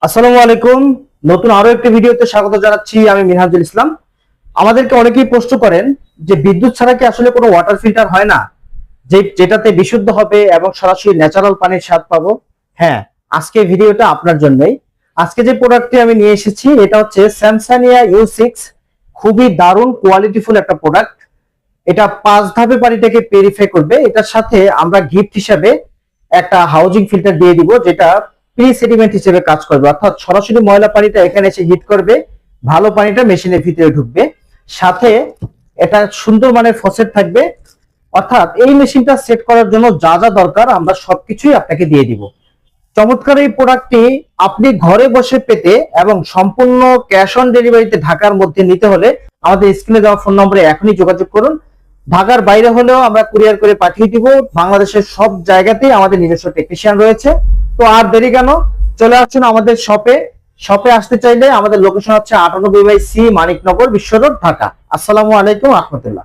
আসসালামু আলাইকুম। নতুন আরো একটি ভিডিওতে স্বাগত জানাচ্ছি। আমি মিনহাজুল ইসলাম। আমাদেরকে অনেকেই প্রশ্ন করেন যে বিদ্যুৎ ছাড়া কি আসলে কোনো ওয়াটার ফিল্টার হয় না, যেটাতে বিশুদ্ধ হবে এবং সরাসরি ন্যাচারাল পানির স্বাদ পাবো? হ্যাঁ, আজকে ভিডিওটা আপনার জন্যই। আজকে যে প্রোডাক্টটি আমি নিয়ে এসেছি এটা হচ্ছে স্যামসানিয়া U6। খুবই দারুণ কোয়ালিটিফুল একটা প্রোডাক্ট। এটা 5 ধাপে পানিটাকে পিউরিফাই করবে। এটার সাথে আমরা গিফট হিসেবে একটা হাউজিং ফিল্টার দিয়ে দিব, যেটা প্রি সেডিমেন্ট হিসেবে কাজ করবে, অর্থাৎ সরাসরি ময়লা পানিটা এখানে এসে হিট করবে, ভালো পানিটা মেশিনের ভিতরে ঢুকবে। সাথে এটা সুন্দর মানের ফসেট থাকবে। অর্থাৎ এই মেশিনটা সেট করার জন্য যা যা দরকার আমরা সবকিছুই আপনাকে দিয়ে দিব। চমৎকার এই প্রোডাক্টটি আপনি ঘরে বসে পেতে এবং সম্পূর্ণ ক্যাশ অন ডেলিভারিতে ঢাকার মধ্যে নিতে হলে আমাদের স্ক্রিনে দেওয়া ফোন নম্বরে এখনই যোগাযোগ করুন। ঢাকার বাইরে হলেও আমরা কুরিয়ার করে পাঠিয়ে দিব। বাংলাদেশের সব জায়গাতেই আমাদের নিজস্ব টেকনিশিয়ান রয়েছে। তো আর দেরি কেন, চলে আসুন আমাদের শপে আসতে চাইলে আমাদের লোকেশন হচ্ছে 98/C, মানিকনগর, বিশ্ব রোড, ঢাকা। আসসালামু আলাইকুম রহমতুল্লাহ।